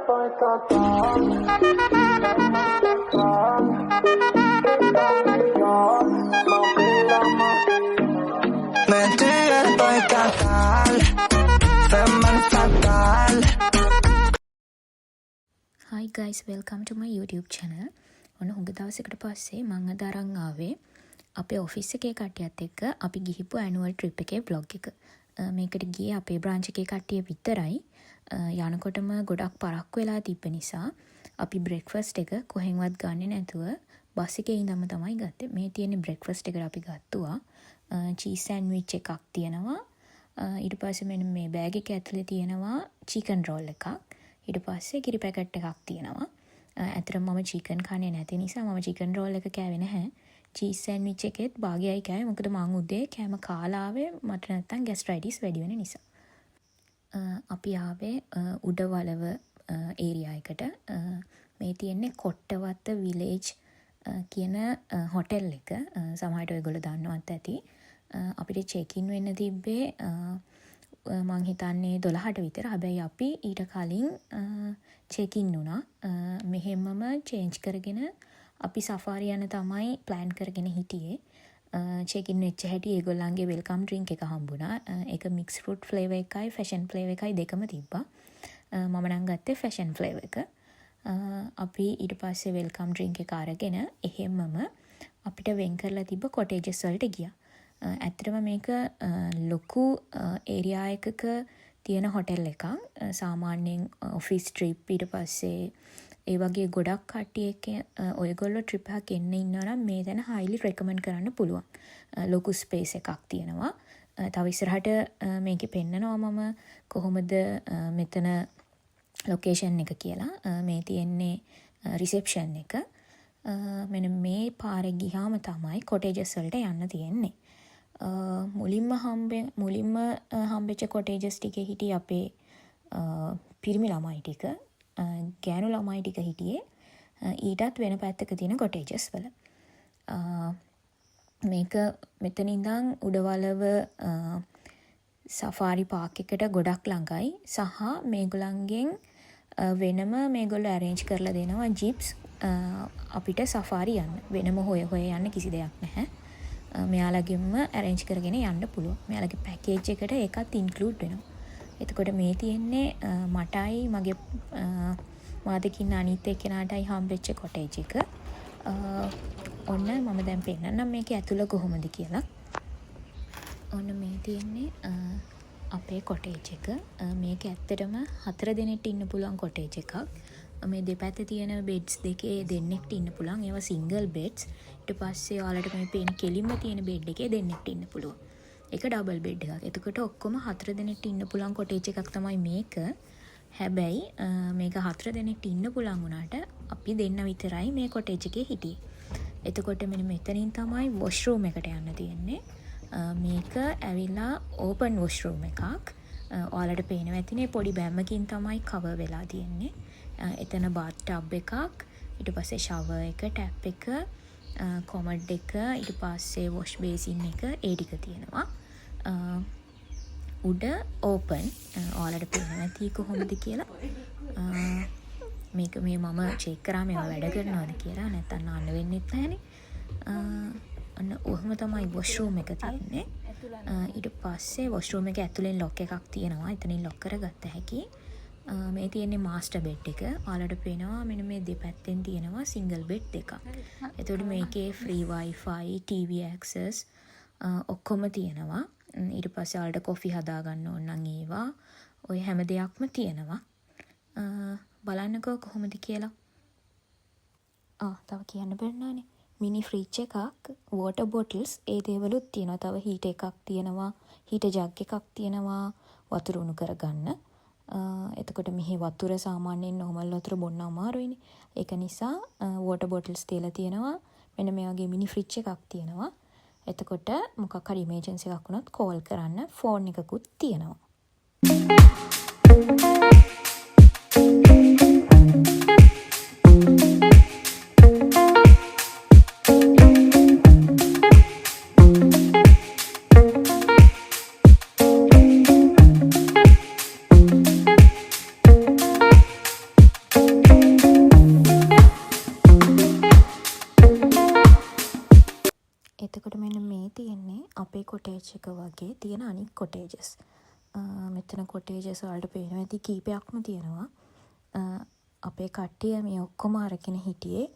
Hi guys, welcome to my YouTube channel. ඔන්න හුඟ දවසකට පස්සේ මම අද අරන් ආවේ අපේ ඔෆිස් එකේ කට්ටියත් එක්ක අපි ගිහිපු ඇනුවල් ට්‍රිප් එකේ vlog එක. මේකට ගියේ අපේ බ්‍රාන්ච් එකේ කට්ටිය විතරයි. යනකොටම ගොඩක් පරක්කු වෙලා තිබ්බ නිසා අපි බ්‍රෙක්ෆාස්ට් එක කොහෙන්වත් ගන්නේ නැතුව බස් එකේ ඉඳන්ම තමයි ගත්තේ. මේ තියෙන බ්‍රෙක්ෆාස්ට් එකට අපි ගත්තුවා චීස් සෑන්ඩ්විච් එකක් තියෙනවා. ඊට පස්සේ මෙන්න මේ බෑග් එක ඇතුලේ තියෙනවා චිකන් රෝල් එකක්. ඊට පස්සේ කිරි පැකට් එකක් තියෙනවා. ඇත්තටම මම චිකන් කන්නේ නැති නිසා මම චිකන් රෝල් එක කෑවේ නැහැ. චීස් සෑන්ඩ්විච් එකෙත් භාගයයි කෑවේ. මොකද මං උදේ කෑම කාලා ආවේ මට නැත්තම් ગેස්ට්‍රයිටිස් වැඩි වෙන නිසා. අපි ආවේ උඩවලව ඒරියා එකට. මේ තියෙන්නේ කොට්ටවත්ත විලේජ් කියන හොටෙල් එක. සමහරවිට ඔයගොල්ලෝ දන්නවත් ඇති. අපිට චෙක් ඉන් වෙන්න තිබ්බේ මං හිතන්නේ 12ට විතර. හැබැයි අපි ඊට කලින් චෙක් ඉන් වුණා. මෙහෙමම චේන්ජ් කරගෙන අපි සෆාරි යන තමයි ප්ලෑන් කරගෙන හිටියේ. චෙක් ඉන් වෙච්ච හැටි ඒගොල්ලන්ගේ වෙල්කම් ඩ්‍රින්ක් එක හම්බුණා. ඒක මික්ස් ෆෘට් ෆ්ලේවර් එකයි ෆැෂන් ෆ්ලේවර් එකයි දෙකම තිබ්බා. මම නම් ගත්තේ ෆැෂන් ෆ්ලේවර් එක. අපි ඊට පස්සේ වෙල්කම් ඩ්‍රින්ක් එක අරගෙන එහෙමම අපිට වෙන් කරලා තිබ්බ කොටේජස් වලට ගියා. ඇත්තටම මේක ලොකු ඒරියා එකක තියෙන හොටෙල් එකක්. සාමාන්‍යයෙන් ඔෆිස් ට්‍රිප් ඊට පස්සේ ඒ වගේ ගොඩක් කට්ටියක ඔයගොල්ලෝ ට්‍රිප් එකක් එන්න ඉන්නවා නම් මේ තැන highly recommend කරන්න පුළුවන්. ලොකු ස්පේස් එකක් තියෙනවා. තව ඉස්සරහට මේකේ පෙන්නනවා මම කොහොමද මෙතන ලොකේෂන් එක කියලා. මේ තියෙන්නේ රිසෙප්ෂන් එක. මෙන්න මේ පාරේ ගියාම තමයි කොටේජස් වලට යන්න තියෙන්නේ. මුලින්ම හම්බෙච්ච කොටේජස් ටිකේ හිටියේ අපේ පිරිමි ළමයි ටික. ගෑනු ළමයි ටික හිටියේ ඊටත් වෙන පැත්තක තියෙන කොටේජස් වල. මේක මෙතන ඉඳන් උඩවලව සෆාරි පාක් එකට ගොඩක් ළඟයි. සහ මේගොල්ලන්ගෙන් වෙනම මේගොල්ලෝ arrange කරලා දෙනවා ජිප්ස් අපිට සෆාරි යන්න. වෙනම හොය යන්න කිසි දෙයක් නැහැ. මෙයාලගෙන්ම arrange කරගෙන යන්න පුළුවන්. මෙයාලගේ පැකේජ් එකට ඒකත් include වෙනවා. එතකොට මේ තියෙන්නේ මටයි මගේ මාතකින් අනිත් එක්කෙනාටයි හම්බෙච්ච කොටේජ් එක. ඔන්න මම දැන් පෙන්නන්නම් මේකේ ඇතුළ කොහොමද කියලා. ඔන්න මේ තියෙන්නේ අපේ කොටේජ් එක. මේක ඇත්තටම 4 දෙනෙක්ට ඉන්න පුළුවන් කොටේජ් එකක්. මේ දෙපැත්තේ තියෙන බෙඩ්ස් දෙකේ දෙන්නෙක්ට ඉන්න පුළුවන්. ඒවා සිංගල් බෙඩ්ස්. ඊට පස්සේ ඔයාලට මේ පේන කෙලින්ම තියෙන බෙඩ් එකේ දෙන්නෙක්ට ඉන්න පුළුවන්. ඒක ඩබල් බෙඩ් එකක්. එතකොට ඔක්කොම 4 දෙනෙක්ට ඉන්න පුළුවන් කොටේජ් එකක් තමයි මේක. හැබැයි මේක 4 දෙනෙක්ට ඉන්න පුළුවන් වුණාට අපි දෙන්න විතරයි මේ කොටේජ් එකේ හිටියේ. එතකොට මෙන්න මෙතනින් තමයි වොෂ්රූම් එකට යන්න තියෙන්නේ. මේක ඇවිල්ලා ඕපන් වොෂ්රූම් එකක්. ඔයාලට පේනවා ඇතිනේ පොඩි බැම්මකින් තමයි කවර් වෙලා තියෙන්නේ. එතන බාත් ටබ් එකක්, ඊට පස්සේ ෂවර් එක, ටැප් එක, කොමඩ් එක, ඊට පස්සේ වොෂ් බේසින් එක ඒ ටික තියෙනවා. උඩ ඕපන්. ඔයාලට පේනවා ඇති කොහොමද කියලා. මේක මේ මම චෙක් කරා මේවා වැඩ කරනවද කියලා. නැත්තම් නාන්න වෙන්නෙත් නැහනේ. අන්න ඔහොම තමයි වොෂ්රූම් එක තියෙන්නේ. ඊට පස්සේ වොෂ්රූම් එක ඇතුලෙන් ලොක් එකක් තියෙනවා. එතනින් ලොක් කරගත්ත හැකි. මේ තියෙන්නේ මාස්ටර් බෙඩ් එක. ඔයාලට පේනවා මෙන්න මේ දෙපැත්තෙන් තියෙනවා සිංගල් බෙඩ් දෙකක්. එතකොට මේකේ ෆ්‍රී Wi-Fi, TV access ඔක්කොම තියෙනවා. ඊට පස්සේ ඔයාලට කොෆි හදා ගන්න ඕන නම් ඒවා ඔය හැම දෙයක්ම තියෙනවා. බලන්නකෝ කොහොමද කියලා. තව කියන්න බැරිනානේ. මිනි ෆ්‍රිජ් එකක්, වෝටර් බොටල්ස් ඒ දේවලුත් තියෙනවා. තව හීටර් එකක් තියෙනවා, හීටර් ජග් එකක් තියෙනවා වතුර උණු කරගන්න. එතකොට මෙහි වතුර සාමාන්‍යයෙන් normal වතුර බොන්න අමාරුයිනේ. ඒක නිසා වෝටර් බොටල්ස් තියලා තියෙනවා. මෙන්න මේ වගේ මිනි ෆ්‍රිජ් එකක් තියෙනවා. එතකොට මොකක් හරි ඉමර්ජන්සි එකක් වුණොත් කෝල් කරන්න ෆෝන් එකකුත් තියෙනවා. කොටේජ් එක වගේ තියෙන අනික් කොටේජස්. මෙතන කොටේජස් වලට පේනවා ඇති කීපයක්ම තියෙනවා. අපේ කට්ටිය මේ ඔක්කොම අරගෙන හිටියේ.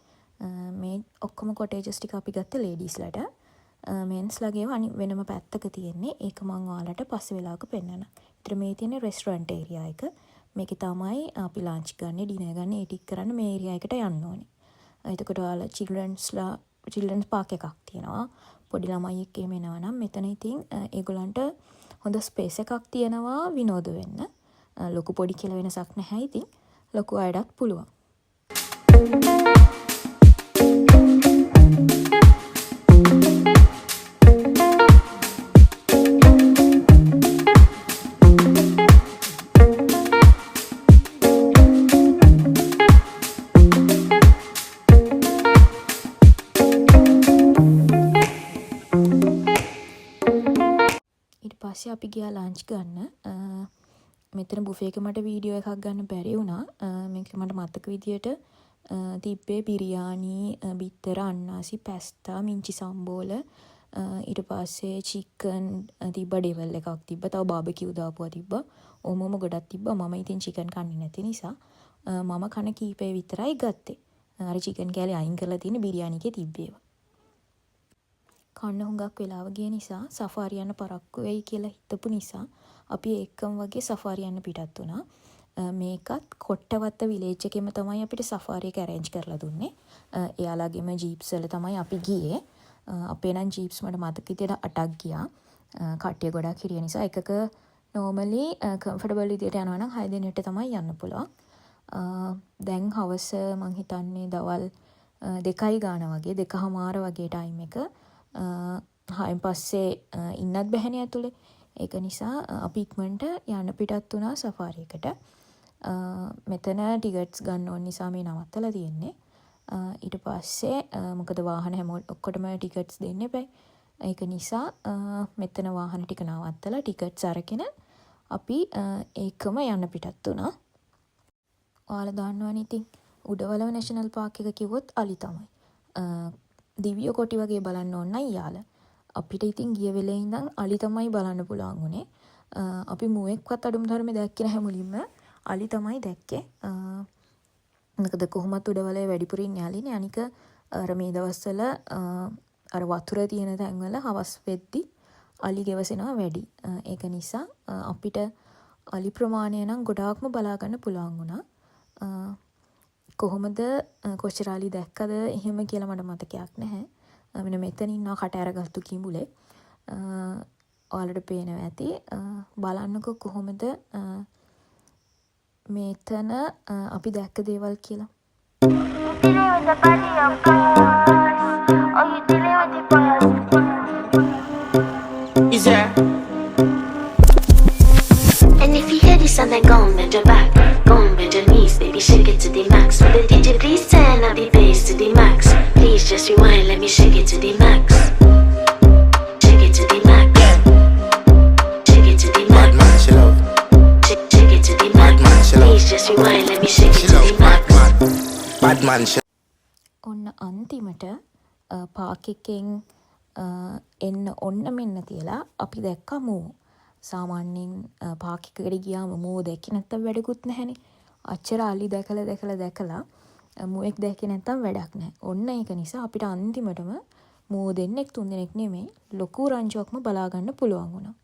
මේ ඔක්කොම කොටේජස් ටික අපි ගත්තේ ලේඩීස්ලට. මෙන්ස්ලගේ වෙනම පැත්තක තියෙන්නේ. ඒක මම ඔයාලට පස්සේ වෙලාවක පෙන්නන්න. ඉතින් මේ තියෙන රෙස්ටොරන්ට් ඒරියා එක. මේකේ තමයි අපි ලන්ච් ගන්න, ඩිනර් ගන්න, ඒ ටික කරන්න මේ ඒරියා එකට යන්න ඕනේ. එතකොට ඔයාලා චිල්ඩ්‍රන්ස් පාක් එකක් තියෙනවා. පොඩි ළමයි එක්ක එහෙම එනවා නම් මෙතන ඉතින් ඒගොල්ලන්ට හොඳ ස්පේස් එකක් තියෙනවා විනෝද වෙන්න. ලොකු පොඩි කියලා වෙනසක් නැහැ. ඉතින් ලොකු අයටත් පුළුවන්. පස්සේ අපි ගියා ලන්ච් ගන්න. මෙතන බුෆේ එක මට වීඩියෝ එකක් ගන්න බැරි වුණා. මේක මට මතක විදියට තිබ්බේ බිරියානි, බිත්තර, අන්නාසි, පැස්තා, මිංචි සම්බෝල, ඊට පස්සේ චිකන් තිබ්බ, ඩෙවල් එකක් තිබ්බ, තව බාබකියු දාපුවා තිබ්බා. ඔහොමම ගොඩක් තිබ්බා. මම ඉතින් චිකන් කන්නේ නැති නිසා මම කන කීපේ විතරයි ගත්තේ. අර චිකන් කෑලි අයින් කරලා තියෙන බිරියානි එකේ තිබ්බේවා. කන්න හුඟක් වෙලාව ගිය නිසා සෆාරි යන්න පරක්කු වෙයි කියලා හිතපු නිසා අපි එක්කම වගේ සෆාරි යන්න පිටත් වුණා. මේකත් කොට්ටවත්ත විලේජ් එකෙම තමයි අපිට සෆාරි එක arrange කරලා දුන්නේ. එයාලගේම ජීප්ස් වල තමයි අපි ගියේ. අපේ නම් ජීප්ස් මට මතක විදියට 8ක් ගියා. කට්ටිය ගොඩක් හිටිය නිසා එකක normally comfortable විදියට යනවා නම් 6 දිනකට තමයි යන්න පුළුවන්. දැන් හවස මං හිතන්නේ දවල් 2යි ගාන වගේ 2:00 වගේ ටයිම් එක. හයින් පස්සේ ඉන්නත් බැහැනේ ඇතුලේ. ඒක නිසා අපි ඉක්මනට යන්න පිටත් වුණා සෆාරි එකට. මෙතන ටිකට්ස් ගන්න ඕන නිසා මේ නවත්තලා තියෙන්නේ. ඊට පස්සේ මොකද වාහන ඔක්කොටම ටිකට්ස් දෙන්න එපා. ඒක නිසා මෙතන වාහන ටික නවත්තලා ටිකට්ස් අරගෙන අපි ඒකම යන්න පිටත් වුණා. ඔයාලා දන්නවනේ ඉතින් උඩවලව නැෂනල් පාක් එක කිව්වොත් අලි තමයි. දිව්‍ය කොටි වගේ බලන්න ඕන නම් යාලා. අපිට ඉතින් ගිය වෙලේ ඉඳන් අලි තමයි බලන්න පුළුවන් උනේ. අපි මුවෙක්වත් අඩුම තරමේ දැක්කේ නැහැ මුලින්ම. අලි තමයි දැක්කේ. මොකද කොහොමත් උඩවලේ වැඩිපුරින් යාලිනේ. අනික අර මේ දවස්වල අර වතුර තියෙන තැන්වල හවස් වෙද්දි අලි ගෙවසෙනවා වැඩි. ඒක නිසා අපිට අලි ප්‍රමාණය නම් ගොඩාක්ම බලා ගන්න පුළුවන් වුණා. කොහොමද කොච්චර අලි දැක්කද එහෙම කියලා මට මතකයක් නැහැ. මෙන්න මෙතන ඉන්නවා කට අරගත්තු කිඹුලේ. ඔයාලට පේනවා ඇති. බලන්නකෝ කොහොමද මෙතන අපි දැක්ක දේවල් කියලා. Is there? And if you hear this and then go and bend your back, go and bend your knees, baby, shake it to the max. With the DJ, please turn up the bass to the max. Please just rewind, let me shake it to the max. Shake it to the max. Shake it to the max. Bad man, chill out. Shake it to the max. Bad man, chill out. Please just rewind, let me shake it Chill to out, the max. bad man, chill. ඔන්න අන්තිමට Park එකෙන් එන්න ඔන්න මෙන්න තියලා අපි දැක්කා මූ. සාමාන්‍යයෙන් පාක් එකකට ගියාම මූ දැක්කේ නැත්තම් වැඩකුත් නැහැනේ. අච්චර අලි දැකලා මූවෙක් දැක්කේ නැත්තම් වැඩක් නැහැ. ඔන්න ඒක නිසා අපිට අන්තිමටම මූ දෙන්නෙක් තුන් දෙනෙක් නෙමෙයි ලොකු රංචුවක්ම බලා ගන්න පුළුවන් වුණා.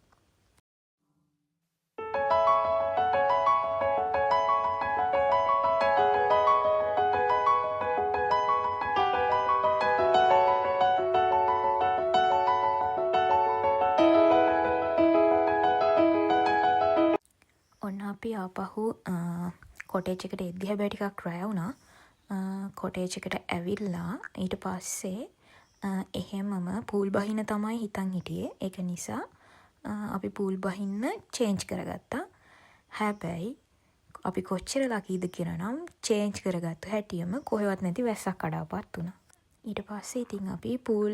ඔන්න අපි ආපහු කොටේජ් එකට එද්දි හැබැයි ටිකක් රැ වුණා. කොටේජ් එකට ඇවිල්ලා ඊට පස්සේ එහෙමම පූල් බහින්න තමයි හිතන් හිටියේ. ඒක නිසා අපි පූල් බහින්න චේන්ජ් කරගත්තා. හැබැයි අපි කොච්චර ලකීද කියලා නම් චේන්ජ් කරගත්තු හැටියම කොහෙවත් නැති වැස්සක් කඩාපත් වුණා. ඊට පස්සේ ඉතින් අපි පූල්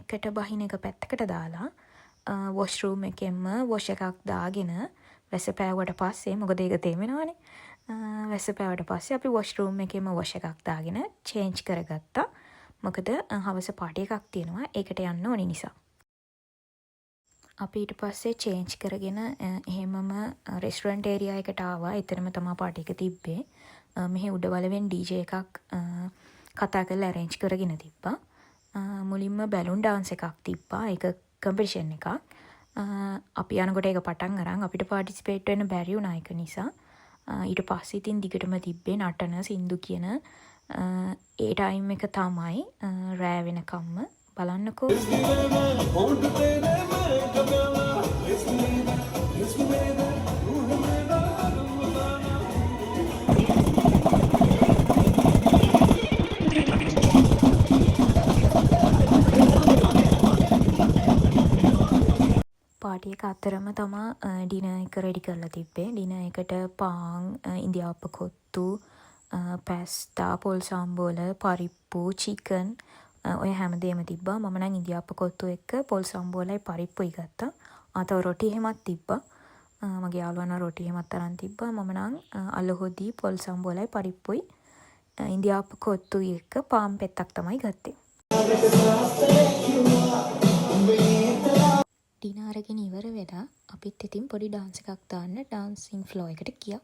එකට බහින එක පැත්තකට දාලා වොෂ්රූම් එකෙන්ම වොෂ් එකක් දාගෙන වැස්ස පෑවුවට පස්සේ මොකද ඒක තේමෙනවනේ. වැස්ස පෑවට පස්සේ අපි වොෂ්රූම් එකේම වොෂ් එකක් දාගෙන චේන්ජ් කරගත්තා. මොකද හවස පාටි එකක් තියෙනවා. ඒකට යන්න ඕනි නිසා. අපි ඊට පස්සේ චේන්ජ් කරගෙන එහෙමම රෙස්ටුරන්ට් ඒරියා එකට ආවා. එතනම තමයි පාටි එක තිබ්බේ. මෙහි උඩවලවෙන් DJ එකක් කතා කරලා arrange කරගෙන තිබ්බා. මුලින්ම බැලුන් ඩාන්ස් එකක් තිබ්බා. ඒක කම්පිටිෂන් එකක්. අපි යනකොට ඒක පටන් අරන් අපිට පාටිසිපේට් වෙන්න බැරි වුණා ඒක නිසා. ඊට පස්සේ ඉතින් දිගටම තිබ්බේ නටන සින්දු කියන ඒ ටයිම් එක තමයි රෑ වෙනකම්ම බලන්නකෝ. පාටි එක අතරම තමා ඩිනර් එක රෙඩි කරලා තිබ්බේ. ඩිනර් එකට පාන්, ඉන්දියාප්ප කොත්තු, පැස්ටා, පොල් සම්බෝල, පරිප්පු, චිකන් ඔය හැමදේම තිබ්බා. මම නම් ඉන්දියාප්ප කොත්තු එක්ක පොල් සම්බෝලයි පරිප්පුයි ගත්තා. තව රොටි එහෙමත් තිබ්බා. මගේ යාළුවා නම් රොටි එහෙමත් අරන් තිබ්බා. මම නම් අලු හොදි, පොල් සම්බෝලයි පරිප්පුයි ඉන්දියාප්ප කොත්තුයි එක්ක පාන් පෙත්තක් තමයි ගත්තේ. ඩිනර් එකෙන් ඉවර වෙලා අපිත් ඉතින් පොඩි ඩාන්ස් එකක් දාන්න ඩාන්සින් ෆ්ලෝ එකට ගියා.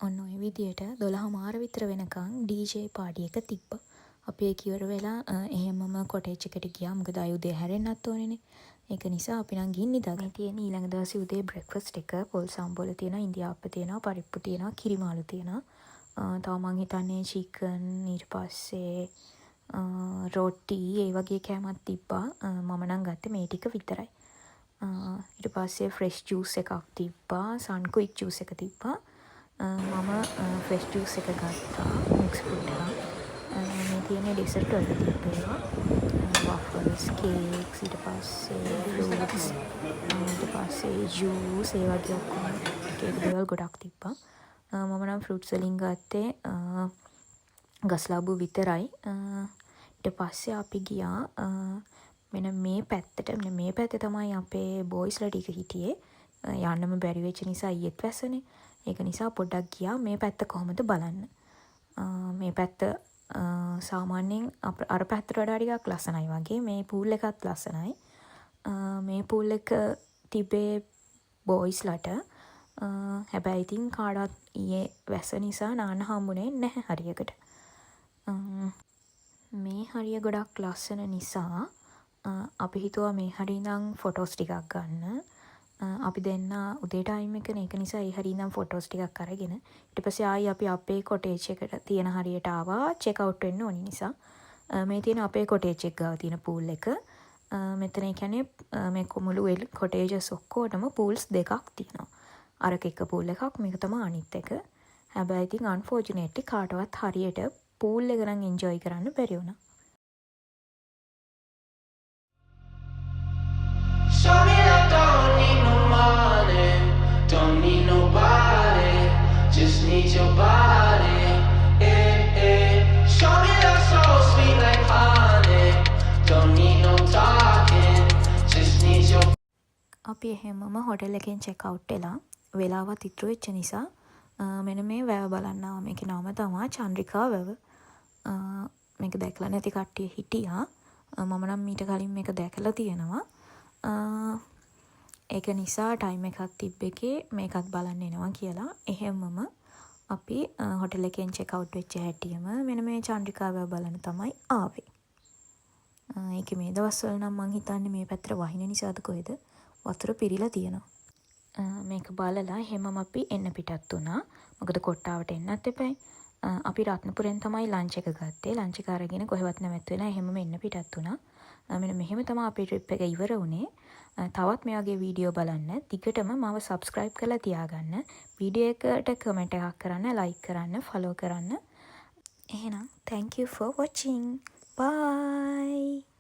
ඔන්න ඔය විදියට 12:00 විතර වෙනකන් DJ පාටි එක තිබ්බා. අපි ඒක ඉවර වෙලා එහෙමම කොටේජ් එකට ගියා. මොකද අය උදේ හැරෙන්නත් ඕනේනේ. ඒක නිසා අපි නම් ගිහින් නිදාගන්න. තියෙන ඊළඟ දවසේ උදේ බ්‍රෙක්ෆාස්ට් එක පොල් සම්බෝල තියෙනවා, ඉන්දියාප්ප තියෙනවා, පරිප්පු තියෙනවා, කිරිමාළු තියෙනවා. තව මං හිතන්නේ චිකන්, ඊට පස්සේ රොටි ඒ වගේ කෑමක් තිබ්බා. මම නම් ගත්තේ මේ ටික විතරයි. ඊට පස්සේ ෆ්‍රෙෂ් ජූස් එකක් තිබ්බා, සන්කුයික් ජූස් එක තිබ්බා. මම ෆ්‍රෙෂ් ජූස් එක ගත්තා, මික්ස් ෆෘට් එකක්. මේ තියෙන ඩෙසර්ට් වල තිබ්බේවා. වෆල්ස්, කේක්ස්, ඊට පස්සේ ෆ්‍රූට්ස්, ඊට පස්සේ ජූස් ඒ වගේ ඔක්කොම කේක් දේවල් ගොඩක් තිබ්බා. මම නම් ෆ්‍රූට්ස් වලින් ගත්තේ ගස්ලාබු විතරයි. ඊට පස්සේ අපි ගියා මෙන්න මේ පැත්තට. මෙන්න මේ පැත්තේ තමයි අපේ බොයිස්ලා ටික හිටියේ. යන්නම බැරි වෙච්ච නිසා ඊයේත් වැස්සනේ. ඒක නිසා පොඩ්ඩක් ගියා මේ පැත්ත කොහොමද බලන්න. මේ පැත්ත සාමාන්‍යයෙන් අර පැත්තට වඩා ටිකක් ලස්සනයි වගේ. මේ පූල් එකත් ලස්සනයි. මේ පූල් එක තිබේ බොයිස්ලාට. හැබැයි ඉතින් කාටවත් ඊයේ වැස්ස නිසා නාන්න හම්බුනේ නැහැ හරියකට. මේ හරිය ගොඩක් ලස්සන නිසා අපි හිතුවා මේ හරිය ඉඳන් ෆොටෝස් ටිකක් ගන්න. අපි දෙන්න උදේ ටයිම් එකනේ. ඒක නිසා ඒ හරිය ඉඳන් ෆොටෝස් ටිකක් අරගෙන ඊට පස්සේ ආයි අපි අපේ කොටේජ් එකට තියෙන හරියට ආවා. චෙක් අවුට් වෙන්න ඕනි නිසා මේ තියෙන අපේ කොටේජ් එක ගාව තියෙන පූල් එක. මෙතන ඒ කියන්නේ මේ කොමුළු කොටේජස් ඔක්කොටම පූල්ස් දෙකක් තියෙනවා. අරක එක පූල් එකක්, මේක තමයි අනිත් එක. හැබැයි ඉතින් අන්ෆෝචුනේට්ලි කාටවත් හරියට පූල් එක නම් එන්ජොයි කරන්න බැරි වුණා. Don't need nobody, just need your body. Show me that so sweet like honey. Don't need no talking, just need your. අපි එහෙමම හොටෙල් එකෙන් චෙක් අවුට් වෙලා වෙලාවත් ඉතුරු වෙච්ච නිසා මෙන්න මේ වැව බලන්න ආවා. මේකේ නම තමයි චන්ද්‍රිකා වැව. මේක දැකලා නැති කට්ටිය හිටියා. මම නම් මීට කලින් මේක දැකලා තියෙනවා. ඒක නිසා ටයිම් එකක් තිබ්බ එකේ මේකත් බලන්න එනවා කියලා එහෙමම අපි හොටෙල් එකෙන් චෙක් අවුට් වෙච්ච හැටියෙම මෙන්න මේ චන්ද්‍රිකා වැව බලන්න තමයි ආවේ. ඒකේ මේ දවස්වල නම් මං හිතන්නේ මේ පැත්තට වහින නිසාද කොහෙද වතුර පිරීලා තියෙනවා. මේක බලලා හැමම අපි එන්න පිටත් වුණා. මොකද කොට්ටාවට එන්නත් එපැයි. අපි රත්නපුරෙන් තමයි ලන්ච් එක ගත්තේ. ලන්ච් එක අරගෙන කොහෙවත් නැවැත් වෙලා හැමම එන්න පිටත් වුණා. මෙන්න මෙහෙම තමයි අපේ ට්‍රිප් එක ඉවර වුණේ. තවත් මේ වගේ වීඩියෝ බලන්න දිගටම මාව subscribe කරලා තියාගන්න. වීඩියෝ එකට කමෙන්ට් එකක් කරන්න, like කරන්න, follow කරන්න. එහෙනම් thank you for watching. Bye.